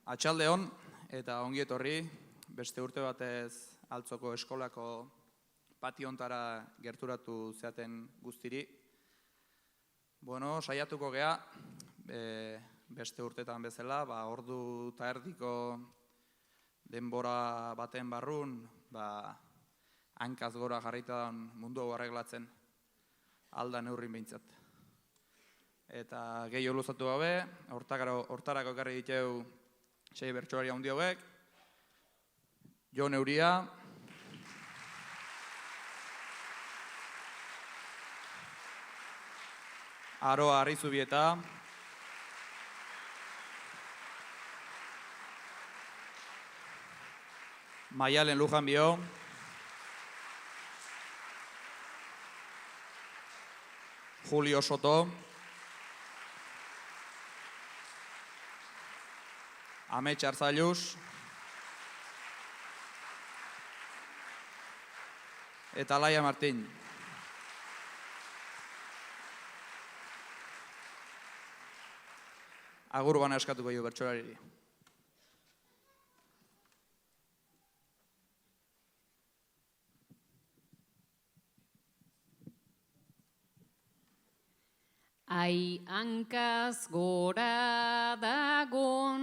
Atxalde hon eta ongi etorri beste urte batez Altzoko eskolako pationtara gerturatu zeaten guztiri. Saiatuko gea, beste urtetan bezala, ordu eta erdiko denbora baten barrun, hankaz gora jarraitan mundu hau arreglatzen alda neurrin behintzat. Eta gehiago luzatu gabe, hortarako ekarri diteu 6 bertsolari handi hauek, Jon Euria, Aroa Arrizubieta, Maialen Lujanbio, Julio Soto, Amets Arzailuz, eta Laia Martin. Agur bana eskatuko jo bertsolariri. Ai hankaz gora dagon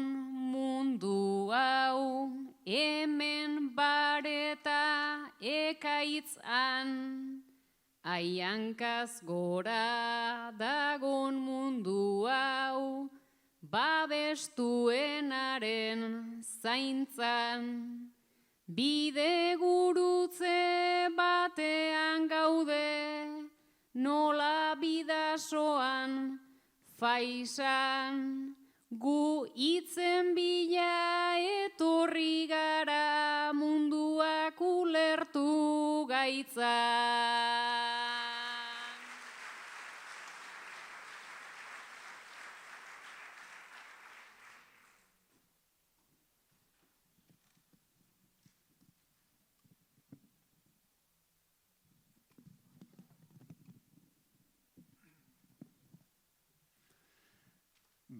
mundu hau, hemen bareta ekaitzan. Ai hankaz gora dagon mundu hau, babestuenaren zaintzan. Bide gurutze batean gaude, nola bidasoan faisan, gu hitzen bila etorri gara munduak ulertu gaitzan.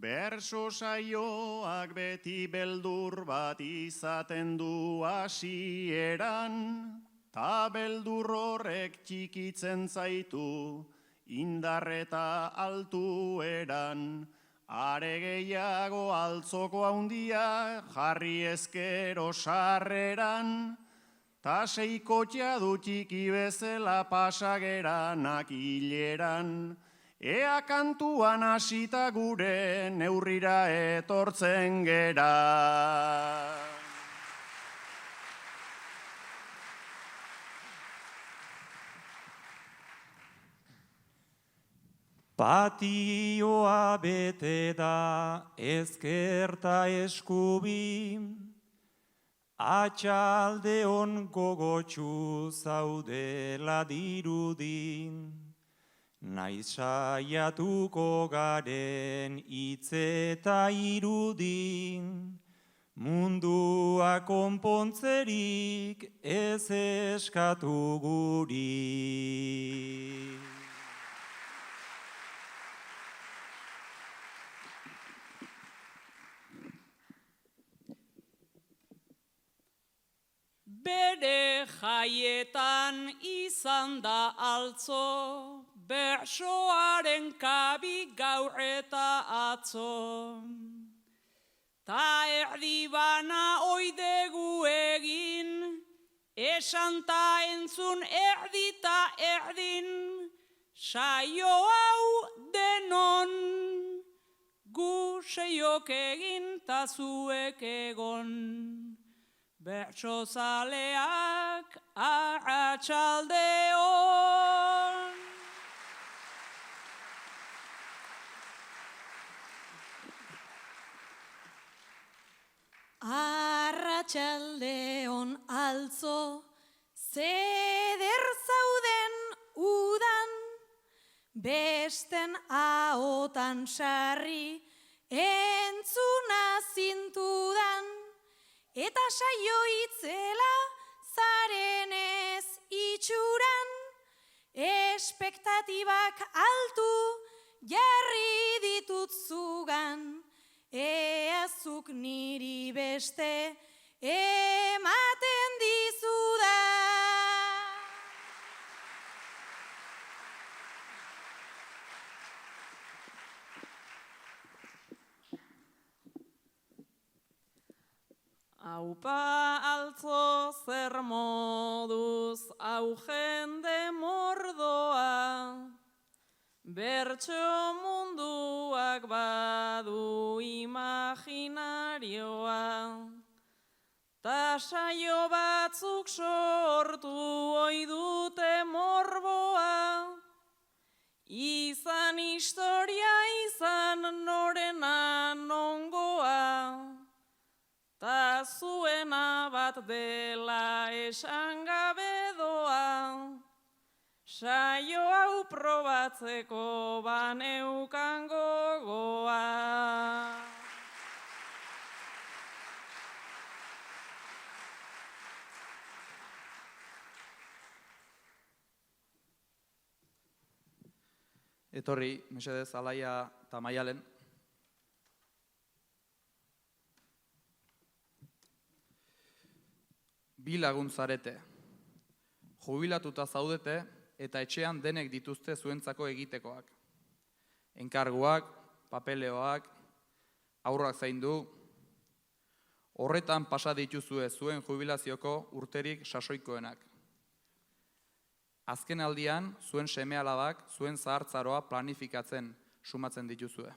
Berso saioak beti beldur bat izaten du hasieran, ta beldur horrek txikitzen zaitu, indar eta altueran. Are gehiago altzoko handia jarri ezkero sarreran, ta seikotxa du txiki bezala pasageranak hileran. Ea kantuan hasita gure neurrira etortzen gera. Patioa bete da ezkerta eskubi, atxalde on gogotsu zaudela dirudi. Naiz saiatuko garen hitz eta irudi, mundua konpontzerik ez eskatu guri. Bere jaietan izan da altzo, bersoaren kabi gaur eta atzo. Ta erdi bana oidegu egin, esan ta entzun erdi ta erdin, saio hau denon, gu seiok egin ta zuek egon. Bertso zaleak arratsaldeon. Arratsaldeon altzo, zeder zauden udan, besten ahotan sarri, entzuna zintudan, eta saio itzela zarenez itxuran, espektatibak altu jarri ditut zugan, eazuk niri beste ematen dizudan. Aupa altzo zer moduz, hau jende mordoa, bertso munduak badu imaginarioa, ta saio batzuk sortu ohi dute morboa, izan historia izan norena nongoa, ta zuena bat dela esan gabe doa, saio hau probatzeko baneukan gogoa. Etorri, mesedez, Alaia eta Maialen. Bi lagun zarete. Jubilatuta zaudete eta etxean denek dituzte zuentzako egitekoak. Enkarguak, papeleoak, haurrak zaindu. Horretan pasa dituzue zuen jubilazioko urterik sasoikoenak. Azken aldian, zuen seme-alabak zuen zahartzaroa planifikatzen sumatzen dituzue.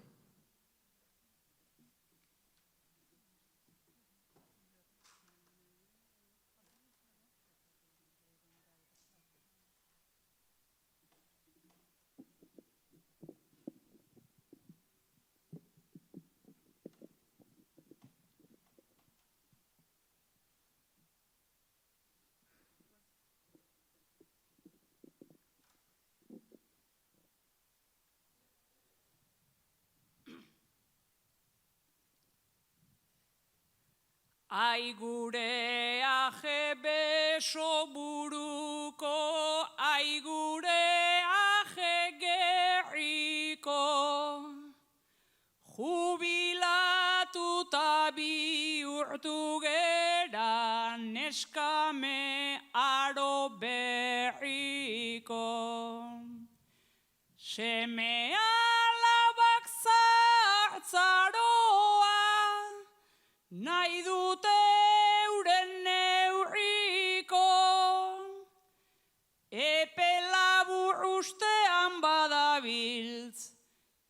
Ai gure aje beso buruko, ai gure aje gerriko, jubilatuta bihurtu gera neskame aro berriko. Seme alabak zahartzaroa, nahi dute euren neurriko, epe labur ustean badabiltz,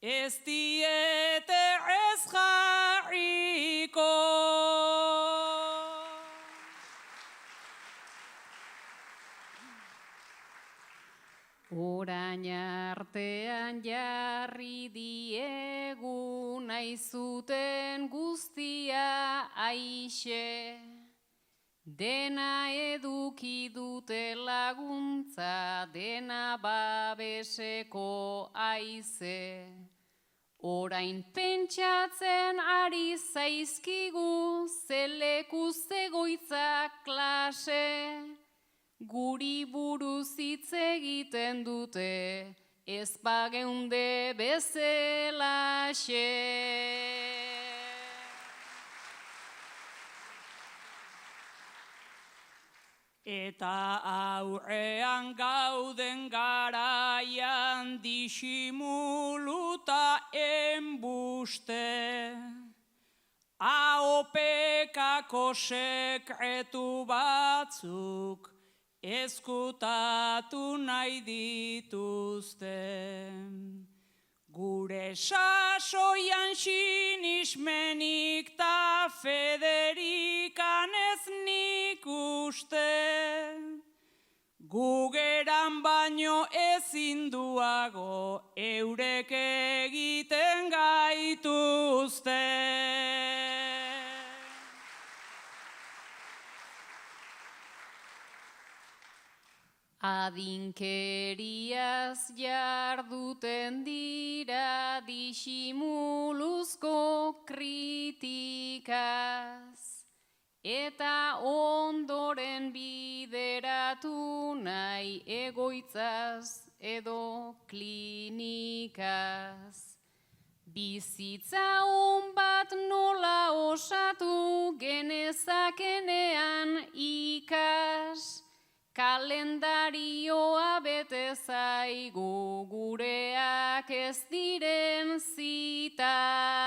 ez diete ez jarriko. Orain artean jarri diegu nahi zuten guztia aixe, dena eduki dute laguntza, dena babeseko aize. Orain pentsatzen ari zaizkigu zelekuz egoitza klase, guri buruz hitz egiten dute, ez bageunde bezelaxe. Eta aurrean gauden garaian disimuluta enbuste, AOPekako sekretu batzuk ezkutatu nahi dituzte. Gure sasoian sinismenik ta Federikan ez nik uste, gugeran baino ezinduago eurek egiten gaituzte. Adinkeriaz jarduten dira disimuluzko kritikaz, eta ondoren bideratu nahi egoitzaz edo klinikaz. Bizitza on bat nola osatu genezakenean ikas, kalendarioa bete zaigu gureak ez diren zitaz.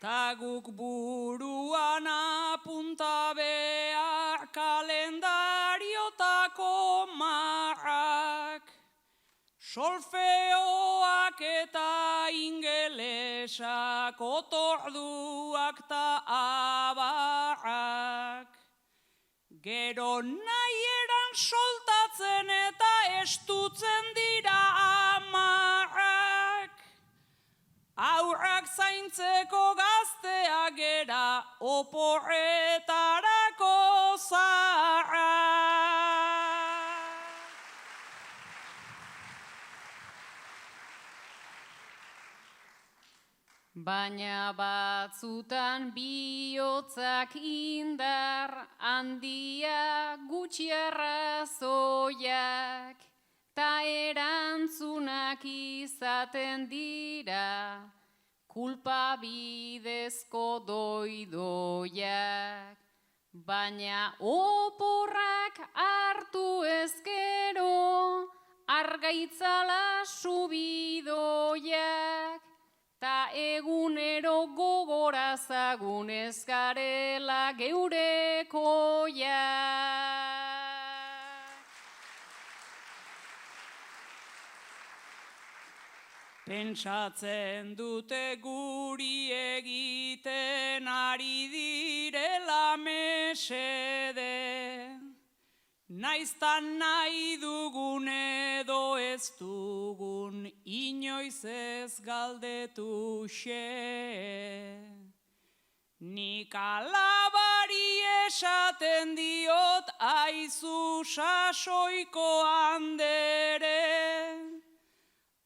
Ta guk buruan apunta behar kalendariotako marrak, solfeoak eta ingelesak, otorduak ta abarrak. Gero nahieran soltatzen eta estutzen dira amarrak. Aurrak zaintzeko gazteak gera, oporretarako zaharrak. Baina batzutan bihotzak indar, handia gutxi arrazoiak, ta erantzunak izaten dira, kulpa bidezko doidoiak. Baina oporrak hartu ezkero, argaitzala subidoiak, ta egunero gogorazagun ez garela geurekoiak. Pentsatzen dute guri egiten ari direla mesede, naiztan nahi dugun edo ez dugun, inoiz ez galdetu xe. Nik alabari esaten diot aizu sasoiko handere,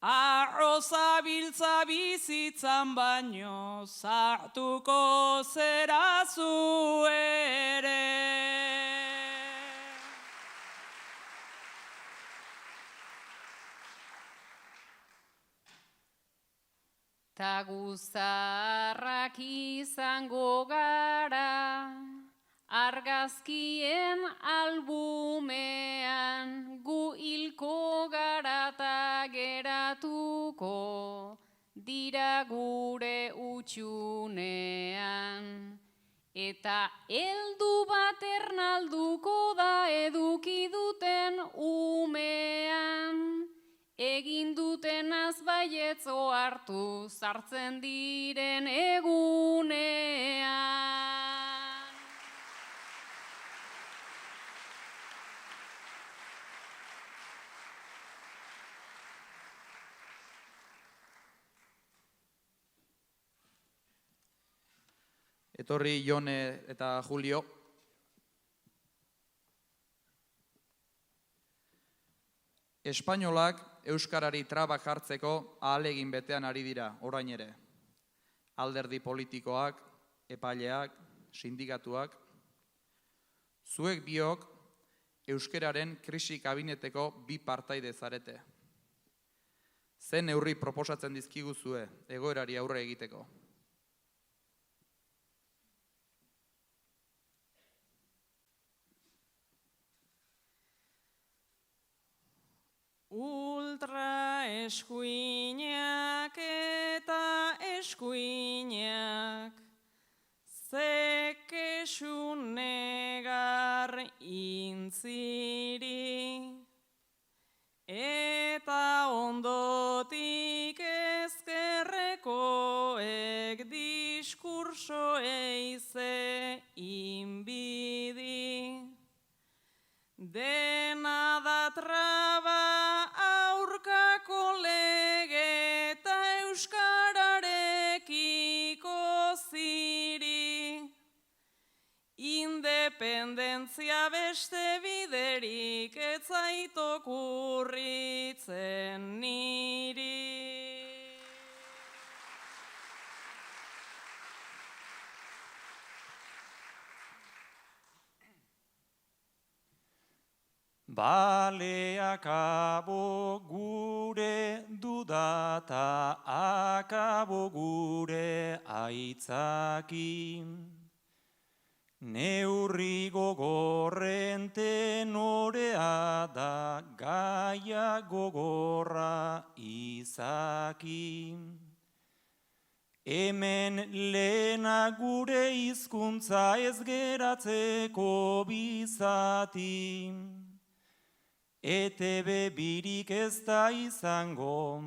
arroza biltza bizitzan baino, sartuko zera zu ere. Ta guzarrak izango gara, argazkien albumean, gu hilko gara ta geratuko dira gure utxunean. Eta heldu bat ernalduko da eduki duten umean, egin dutenaz baietzo hartu sartzen diren egunean. Etorri Jone eta Julio. Espainolak euskarari trabak jartzeko ahalegin betean ari dira orain ere. Alderdi politikoak, epaileak, sindikatuak. Zuek biok euskararen krisi kabineteko bi partaide zarete. Zen neurri proposatzen dizkiguzue egoerari aurre egiteko? Ultra eskuinak eta eskuinak, ze kexu negar intziri, eta ondotik ezkerrekoek diskurso eize inbidi. Dena da traba aurkako lege eta euskararekiko ziri. Independentzia beste biderik ez zait okurritzen niri. Bale akabo gure dudata, akabo gure aitzakin. Neurri gogorren tenorea da, gaia gogorra izakin. Hemen lehena gure hizkuntza ez geratzeko bizatin. ETB birik ez da izango,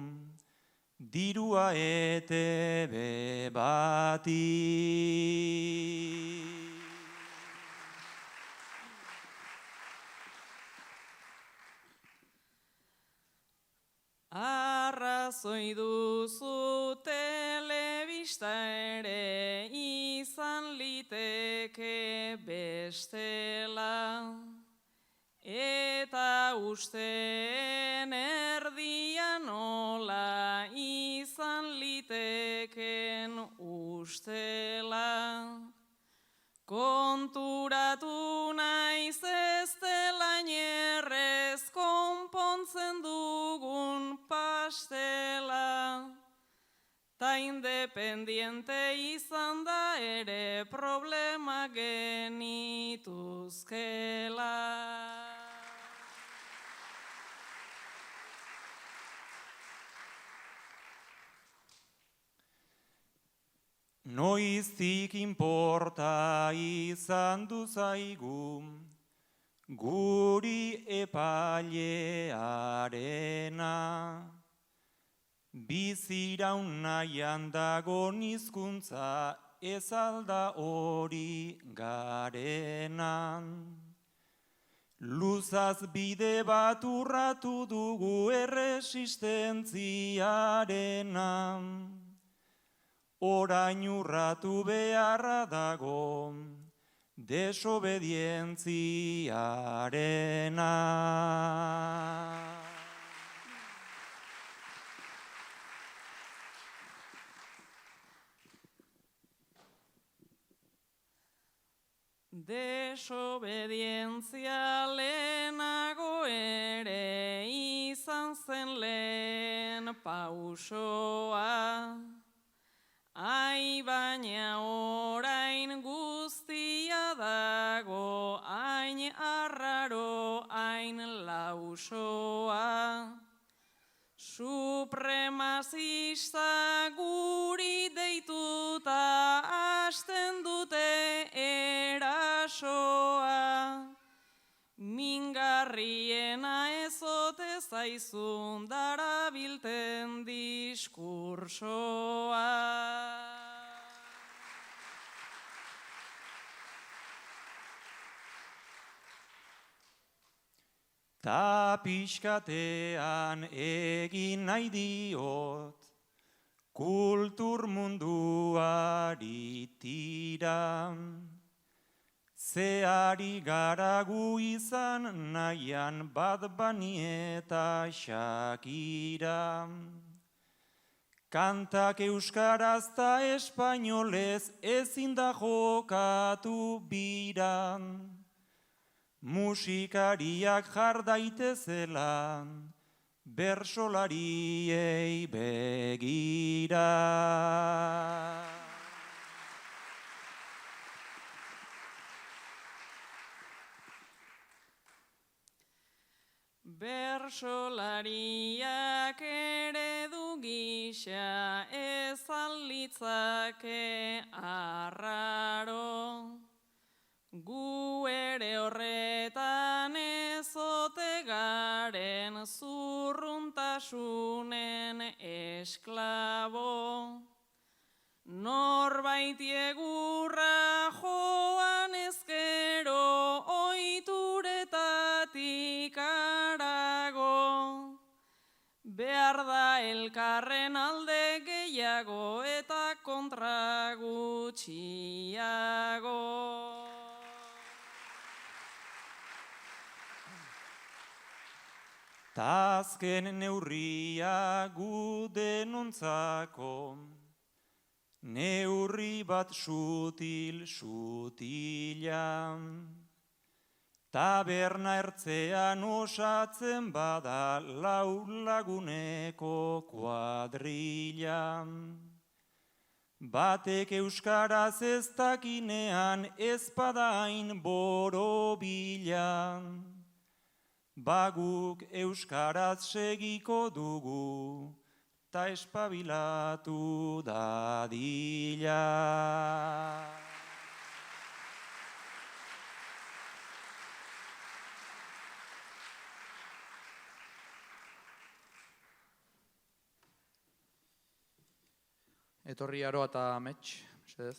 dirua ETB bati. Arrazoi duzu telebista ere izan liteke bestela. Eta usteen erdia nola izan liteken ustela. Konturatu naiz ez dela inerrez konpontzen dugun pastela. Ta independiente izan da ere problema genituzkela. Noiztik inporta izan du zaigu, guri epailearena. Biziraun nahian dagon hizkuntza ez alda hori garenan. Luzaz bide bat urratu dugu erresistentziarenan. Orain urratu beharra dago desobedientziarena. Desobedientzia lehenago ere izan zen lehen pausoa. Ai, baina orain guztia dago, hain arraro, hain lausoa. Supremazista guri deituta hasten dute erasoa. Mingarriena ezote zaizun darabilten diskursoa. Ta pixkatean egin nahi diot, kultur munduari tira. Zeari garagu izan nahian Bad Bunny eta Shakira. Kantak euskaraz ta espainolez ezin da jokatu bira. Musikariak jar daitezela, bersolariei begira. Bersolariak eredu gisa ez alitzake arraro. Gu ere horretan ezote garen zurruntasunen esklabo. Norbait egurra joan ezkero ohituretatik harago. Behar da elkarren alde gehiago eta kontra gutxiago. Ta azken neurria gu denontzako, neurri bat sutil-sutila. Taberna ertzean osatzen bada lau laguneko kuadrilla. Batek euskaraz ez dakinean ez badain borobila. Baguk euskaraz segiko dugu, ta espabilatu dadila. Etorri Aroa eta Amets, mesedez.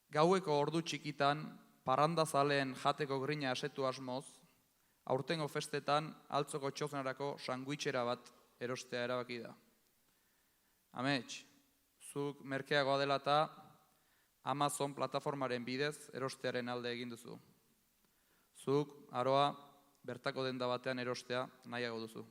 Gaueko ordu txikitan, parrandazaleen jateko grina asetu asmoz, aurtengo festetan altzoko txoznarako sanguitxera bat erostea erabaki da. Amets, zuk merkeagoa dela eta Amazon plataformaren bidez erostearen alde egin duzu. Zuk, Aroa, bertako denda batean erostea nahiago duzu.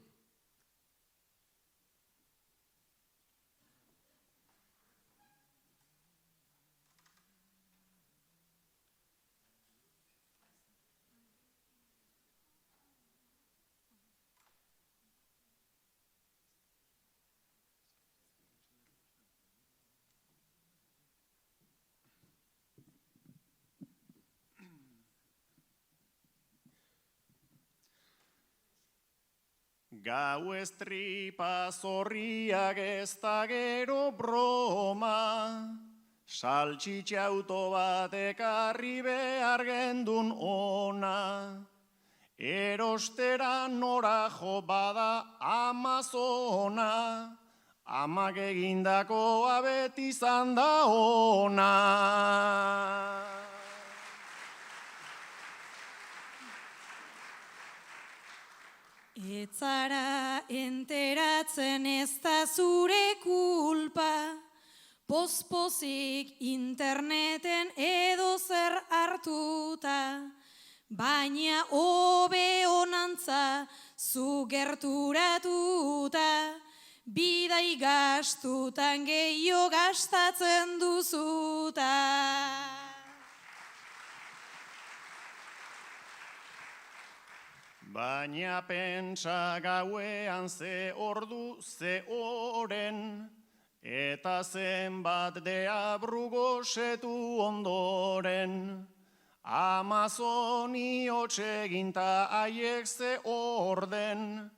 Gau estripa zorriak ez da gero broma, saltxitxe auto bat ekarri behar gendun ona. Erostera nora jo bada Amazona, amak egindakoa beti izan da ona. Etzara enteratzen ez da zure kulpa, pospozik interneten edo zer hartuta, baina hobe honantza zu gerturatuta, bidai gastutan gehiago gastatzen duzuta. Baina pentsa gauean ze ordu ze oren, eta zenbat deabru gosetu ondoren. Amazoni hotxeginta haiek ze orden,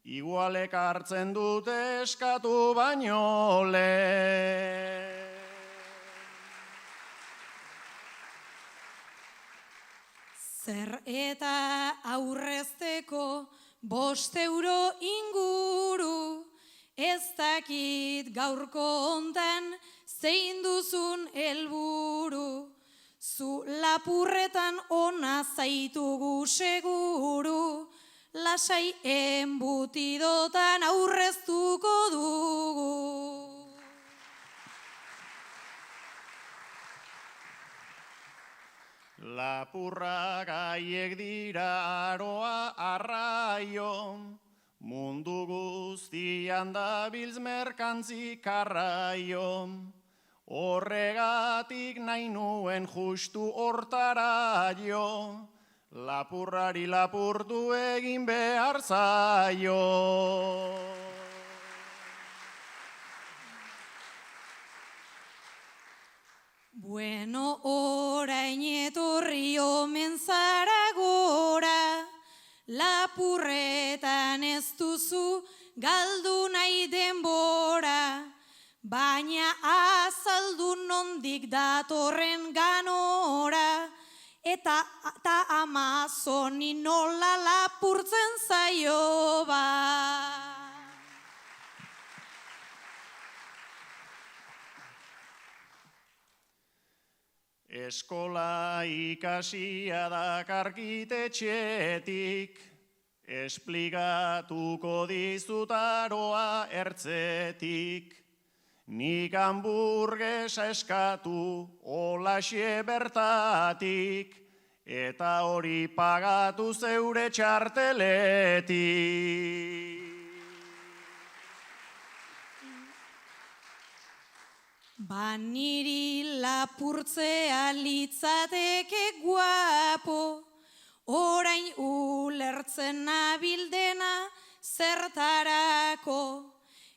igualek hartzen dute eskatu baino lehen. Zer eta aurrezteko 5 euro inguru, ez dakit gaurko hontan zein duzun helburu. Zu lapurretan ona zaitugu seguru, lasai enbutidotan aurreztuko dugu. Lapurrak haiek dira Aroa arraio, mundu guztian dabiltz merkantzi karraio. Horregatik nahi nuen justu hortara jo, lapurrari lapurtu egin behar zaio. Bueno, orain etorri omen zara gora, lapurretan ez duzu galdu nahi denbora, baina azaldu nondik datorren ganora, eta Amazoni nola lapurtzen zaio ba. Eskola ikasia da arkitetxetik, esplikatuko dizut Aroa ertzetik. Nik hamburguesa eskatu holaxe bertatik, eta hori pagatu zeure txarteletik. Niri lapurtzea litzateke guapo, orain ulertzen nabildena zertarako.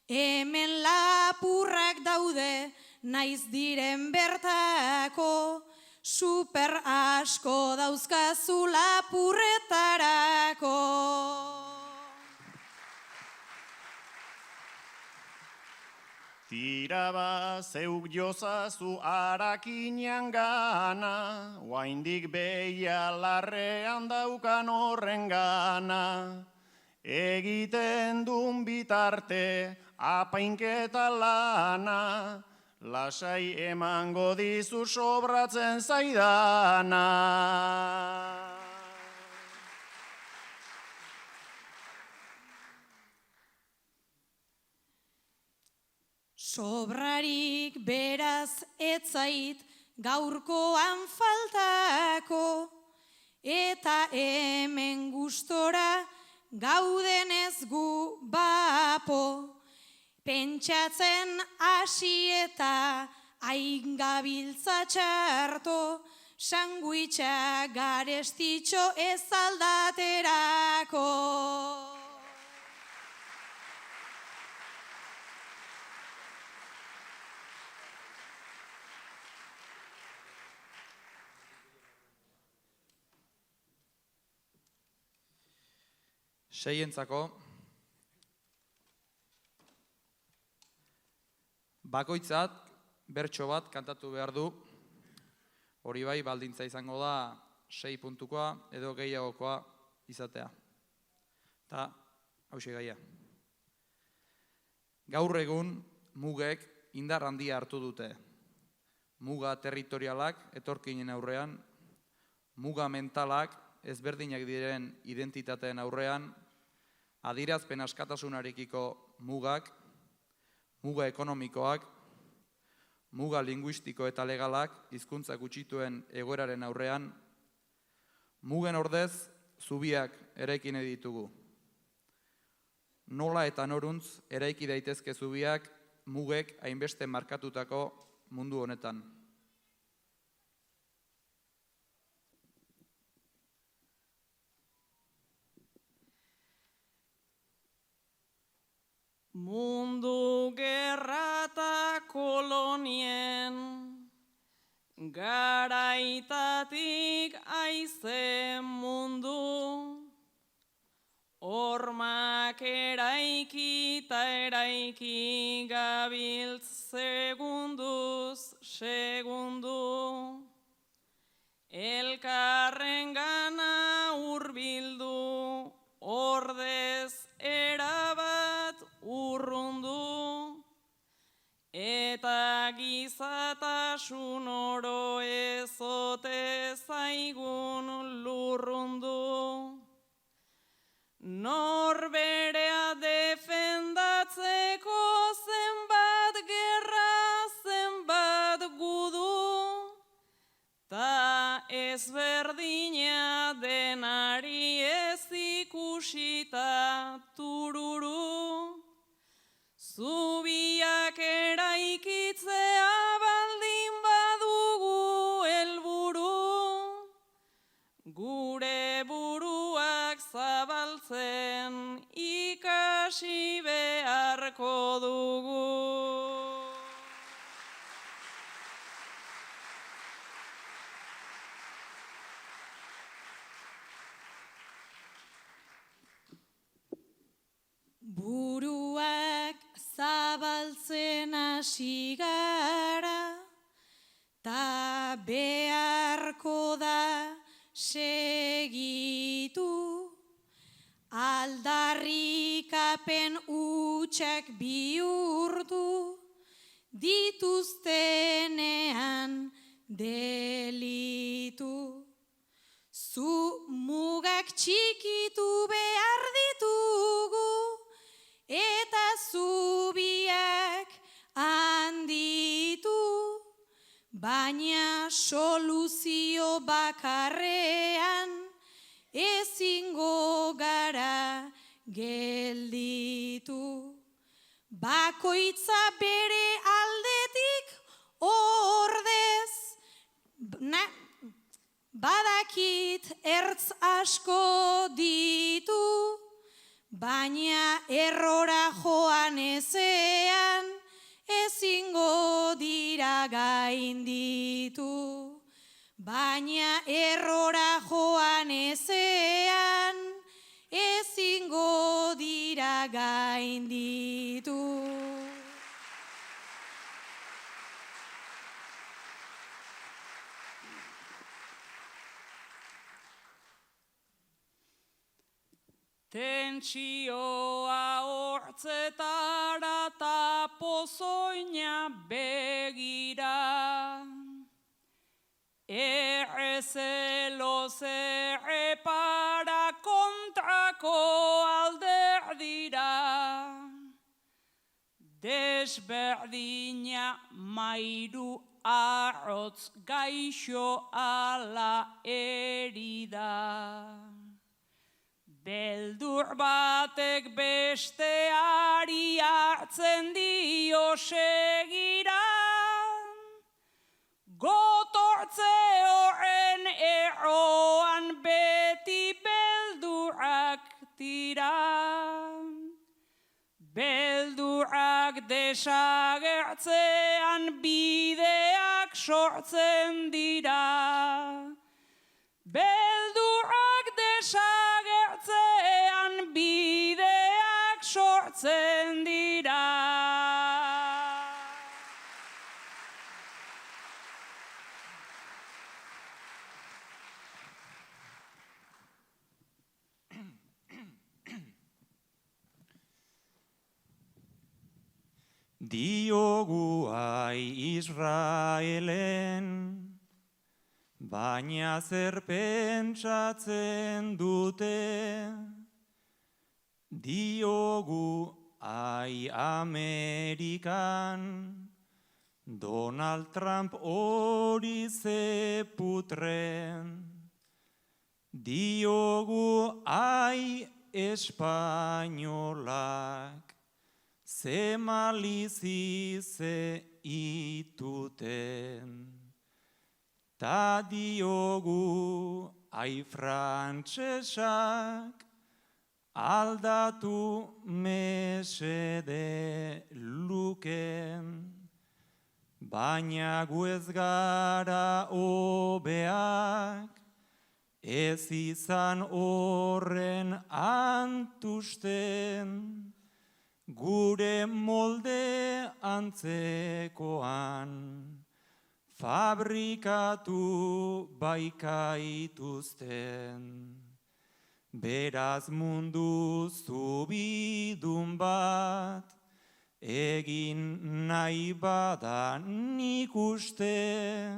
Hemen lapurrak daude, naiz diren bertako, super asko dauzkazu lapurretarako. Tiraba zeuk jozazu arakinean gana, oaindik behia larrean daukan horren gana. Egiten dun bitarte apainketa lana, lasai emango dizu sobratzen zaidana. Sobrarik beraz etzait gaurkoan faltako, eta hemen gustora gaudenez gu bapo. Pentsatzen hasi eta aingabiltza txarto, sanguitxa garestitxo ez aldaterako. Seientzako, bakoitzat bertso bat kantatu behar du, hori bai baldintza izango da 6 puntukoa edo gehiagokoa izatea. Eta hauxe gaia. Gaur egun mugek indar handia hartu dute. Muga territorialak etorkinen aurrean, muga mentalak ezberdinak diren identitateen aurrean, adierazpen askatasunarekiko mugak, muga ekonomikoak, muga linguistiko eta legalak hizkuntza gutxituen egoeraren aurrean, mugen ordez zubiak eraiki nahi ditugu. Nola eta noruntz eraiki daitezke zubiak mugek hainbeste markatutako mundu honetan. Mundu gerra eta kolonien, garaitatik aize mundu, hormak eraiki eta eraiki gabiltz segunduz segundu, elkarren gana hurbildu, ordez erabat urrundu, eta gizatasun oro ezote zaigun lurrundu. Norberea defendatzeko zenbat gerra, zenbat gudu, ta ezberdina denari ez ikusita tururu. Zubiak eraikitzea baldin badugu helburu, gure buruak zabaltzen ikasi beharko dugu. Buruak zabaltzen hasi gara, ta beharko da segitu, aldarrikapen utxak bihurtu, dituztenean delitu. Zu mugak txikitu behar ditugu, eta zubiak handitu, baina soluzio bakarrean ezingo gara gelditu. Bakoitza bere aldetik Badakit ertz asko ditu, baina errora joan ezean, ezingo dira gainditu. Baina errora joan ezean, ezingo dira gainditu. Tentsioa hortzetara ta pozoina begira, errezeloz errepara kontrako alderdira, desberdina mairu arrotz gaixo ala erida. Beldur batek besteari hartzen dio segira, gotortze horren erroan beti beldurrak tira. Beldurrak desagertzean bideak sortzen dira. Beldurrak desagertzean bideak sortzen dira. Diogu ai Israelen, baina zer pentsatzen dute, diogu ai Amerikan, Donald Trump hori ze putren, diogu ai espainolak, ze malizi ze ituten. Ta diogu ai frantsesak, aldatu mesede luken, baina gu ez gara hobeak, ez izan horren antusten, gure molde antzekoan, fabrikatu baikaituzten. Beraz mundu zubidun bat, egin nahi bada nik uste,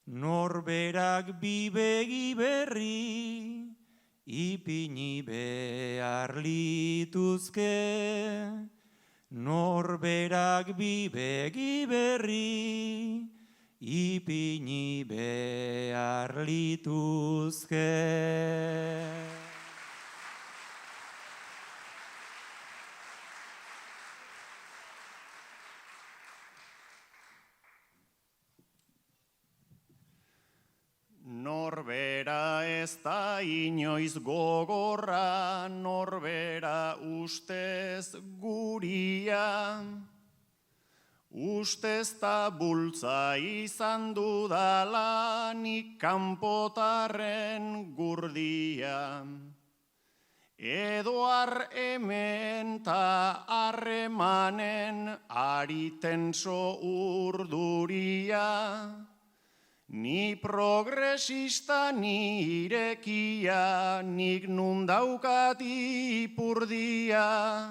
norberak bibegi berri, ipini behar lituzke, norberak bibegi berri, ipini behar lituzke. Norbera ez da inoiz gogorra, norbera ustez guria. Ustez ta bultza izan dudala nik kanpotarren gurdia. Edo hemen ta harremanen ari tenso urduria. Ni progresista, ni irekia, nik nun daukat ipurdia,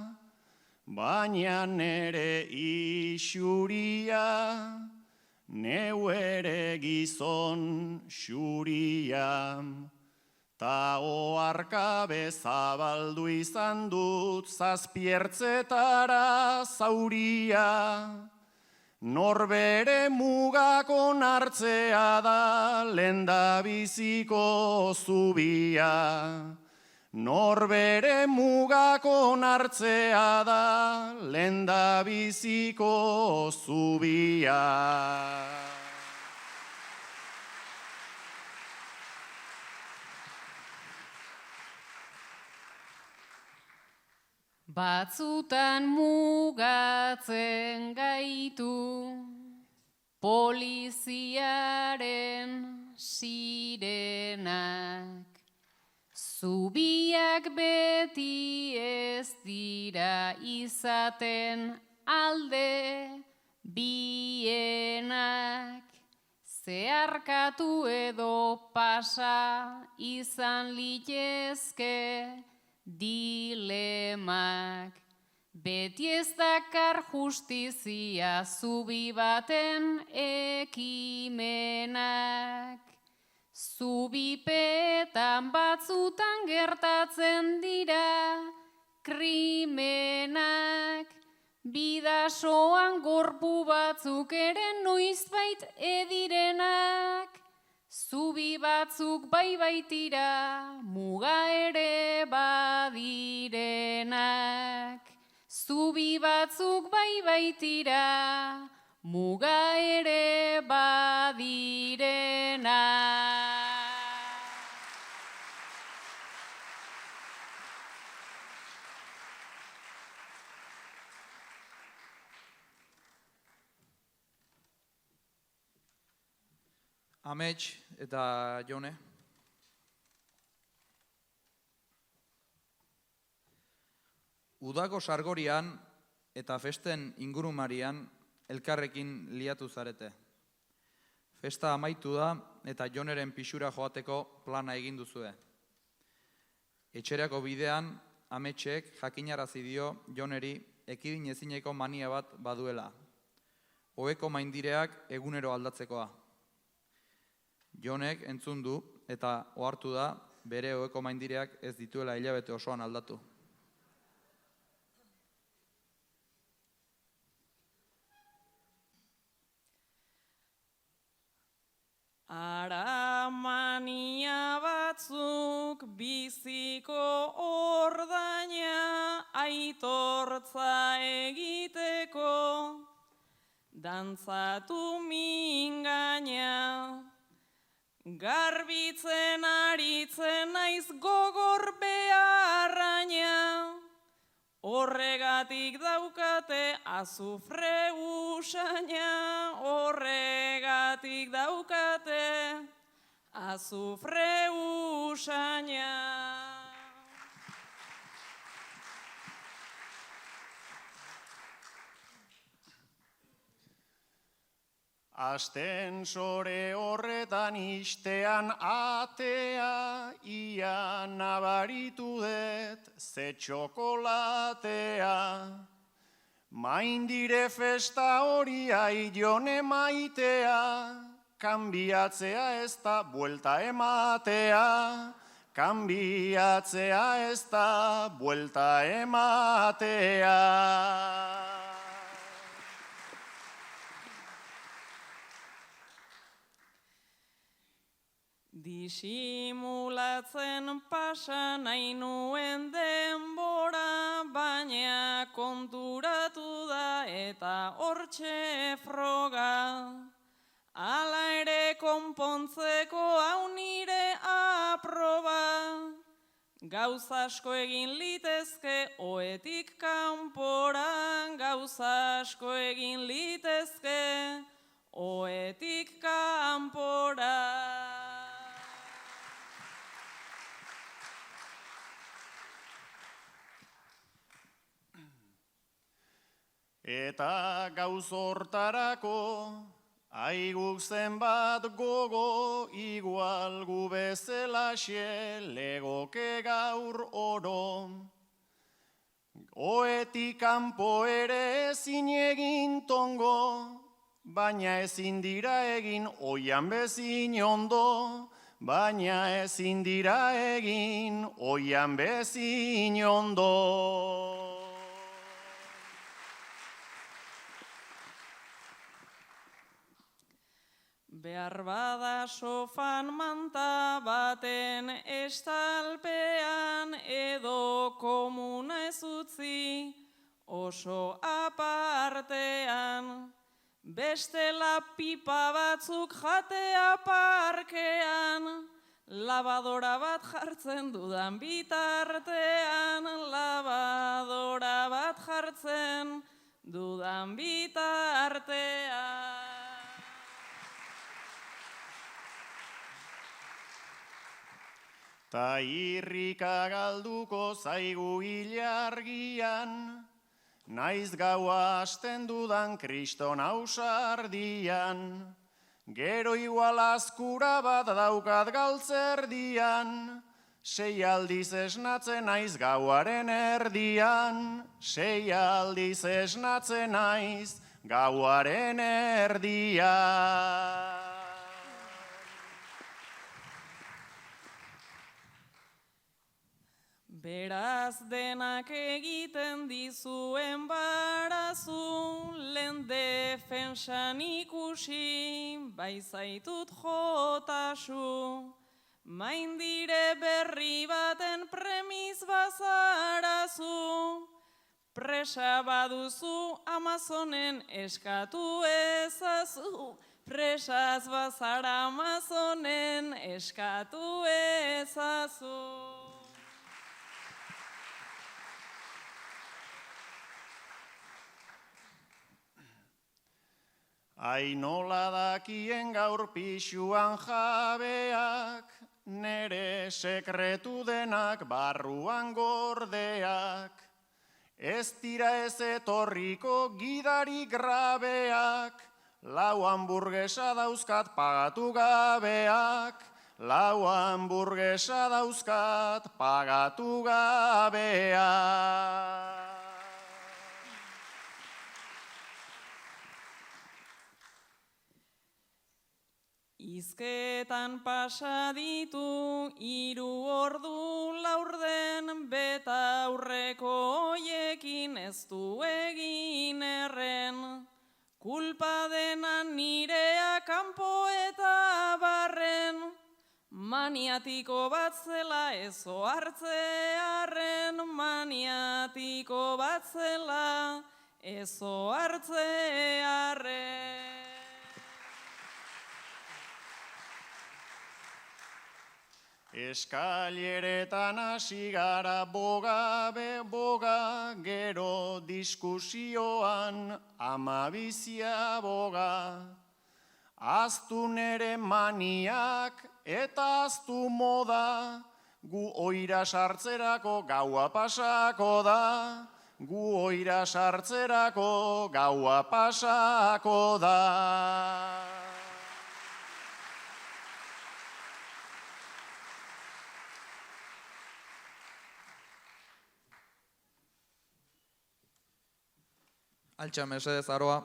baina nere isuria, neu ere gizon xuria. Ta oharka bezabaldu izan dut zazpiertzetara zauria, norbere mugako nartzea da lendabiziko zubia. Norbere mugako nartzea da lendabiziko zubia. Batzutan mugatzen gaitu poliziaren sirenak. Zubiak beti ez dira izaten alde bienak. Zeharkatu edo pasa izan litezke dilemak. Beti ez dakar justizia zubi baten ekimenak. Zubipetan batzutan gertatzen dira krimenak. Bidasoan gorpu batzuk ere noizbait edirenak. Zubi batzuk bai baitira, muga ere badirenak. Zubi batzuk bai baitira, muga ere badirenak. Amets eta Jone. Udako sargorian eta festen ingurumarian elkarrekin liatu zarete. Festa amaitu da eta Joneren pixura joateko plana egin duzue. Etxerako bidean Ametsek jakinarazi dio Joneri ekidin ezineko mania bat baduela. Oheko maindireak egunero aldatzekoa. Jonek entzun du eta ohartu da bere oheko maindireak ez dituela hilabete osoan aldatu. Aramania batzuk biziko ordaina aitortza egiteko, dantzatu mingaina. Garbitzen aritzen naiz gogor beharraina, horregatik daukate azufre usaina, horregatik daukate azufre usaina. Astensore horretan istean atea, ia nabaritu dut ze txokolatea. Maindire festa hori Jone maitea, kanbiatzea ez da buelta ematea. Kanbiatzea ez da buelta ematea. Disimulatzen pasa nahi nuen denbora, baina konturatu da eta hortxe froga. Hala ere konpontzeko hau nire aproba. Gauza asko egin litezke ohetik kanpora, gauza asko egin litezke ohetik kanpora. Eta gauz hortarako, aiguk zenbat gogo, igual gu bezalaxe legoke gaur oro. Ohetik kanpo ere ezin egin tongo, baina ezin dira egin oian bezin ondo, baina ezin dira egin oian bezin ondo. Behar bada sofan manta baten estalpean edo komuna ez utzi oso apartean. Bestela pipa batzuk jatea parkean, labadora bat jartzen dudan bitartean, labadora bat jartzen dudan bitartean. Ta irrika galduko zaigu ilargian, naiz gaua hasten dudan kriston ausardian, gero igual azkura bat daukat galtzerdian, 6 aldiz esnatzen naiz gauaren erdian, 6 aldiz esnatzen naiz gauaren erdian. Beraz denak egiten dizuen barazu, lehen defensan ikusi, bai zaitut jotasu. Maindire berri baten premiz bazarazu, presa baduzu Amazonen eskatu ezazu, presaz bazara Amazonen eskatu ezazu. Ai nola dakien gaur pixuan jabeak, nere sekretu denak barruan gordeak. Ez dira ez etorriko gidari grabeak, 4 hamburguesa dauzkat pagatu gabeak, 4 hamburguesa dauzkat pagatu gabeak. Izketan pasa ditu 3 ordu laurden, beta aurreko hoiekin ez du egin erren. Kulpa dena nirea kanpo eta barren, maniatiko bat zela ez ohartzearren, maniatiko bat zela ez ohartzearren. Eskaileretan hasi gara boga, gero diskusioan amabizia boga. Aztu nere maniak eta aztu moda, gu oira sartzerako gaua pasako da, gu oira sartzerako gaua pasako da. Altxa mesedez, Aroa.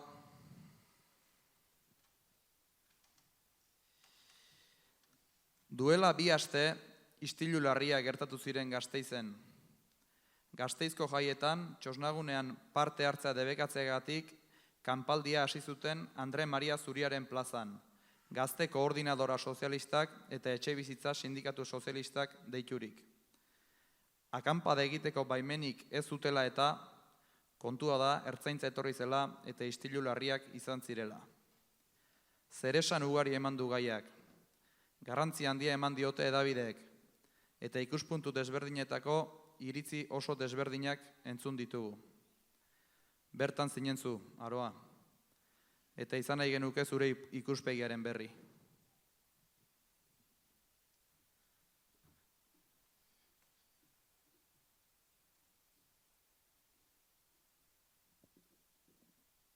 Duela 2 aste, istilu larria gertatu ziren Gasteizen. Gasteizko jaietan, txosnagunean parte hartzea debekatzeagatik, kanpaldia hasi zuten Andre Maria Zuriaren plazan, gazte koordinadora sozialistak eta etxebizitza sindikatu sozialistak deiturik. Akanpada egiteko baimenik ez zutela eta kontua da, ertzaintza etorri zela eta istilu larriak izan zirela. Zeresan ugari eman du gaiak, garrantzi handia eman diote hedabideek, eta ikuspuntu desberdinetako iritzi oso desberdinak entzun ditugu. Bertan zinen zu, Aroa, eta izan nahi genuke zure ikuspegiaren berri.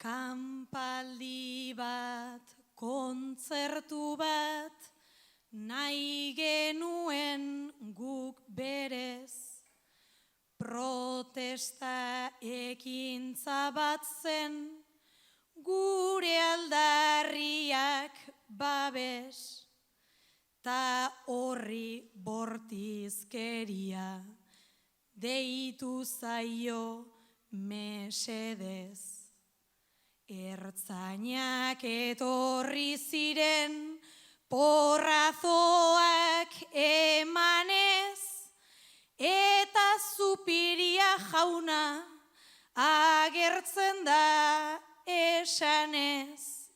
Kanpaldi bat, kontzertu bat, nahi genuen guk berez. Protesta ekintza bat zen, gure aldarriak babes. Ta horri bortizkeria, deitu zaio mesedez. Ertzainak etorri ziren, porrazoak emanez, eta Zupiria jauna agertzen da esanez.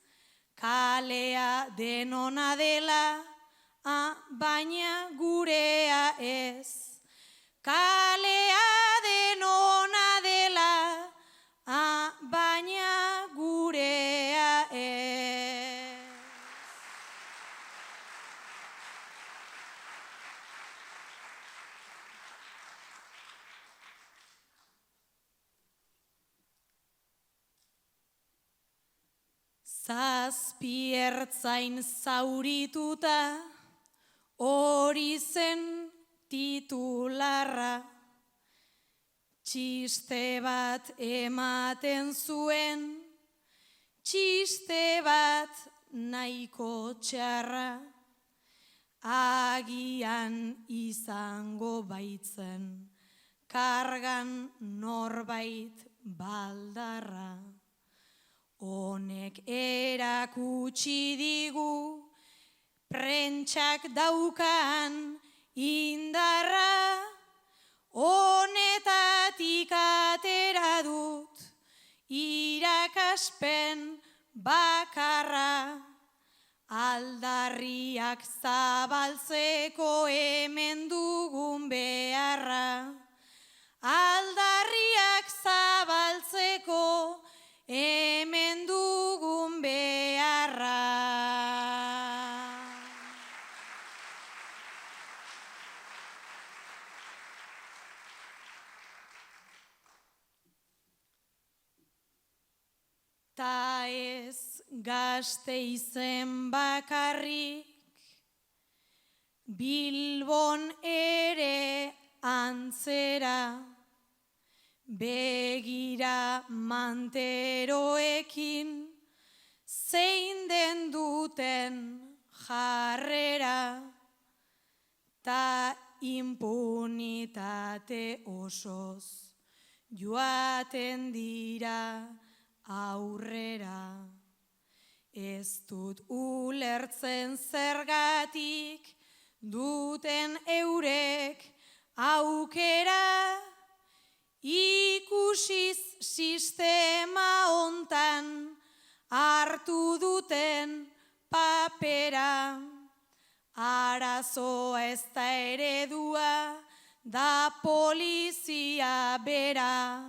Kalea denona dela, baina gurea ez. Kalea denona dela, baina gurea ez. Zazpi ertzain zaurituta, hori zen titularra. Txiste bat ematen zuen, txiste bat nahiko txarra. Agian izango baitzen, kargan norbait baldarra. Honek erakutsi digu, prentsak daukan indarra, honetatik atera dut, irakaspen bakarra. Aldarriak zabaltzeko hemen dugun beharra. Aldarriak zabaltzeko hemen dugun beharra. Ta ez Gasteizen bakarrik, Bilbon ere antzera, begira manteroekin, zein den duten jarrera, ta impunitate osoz joaten dira aurrera. Ez dut ulertzen zergatik duten eurek aukera, ikusiz sistema hontan hartu duten papera. Arazoa ez da eredua, da polizia bera.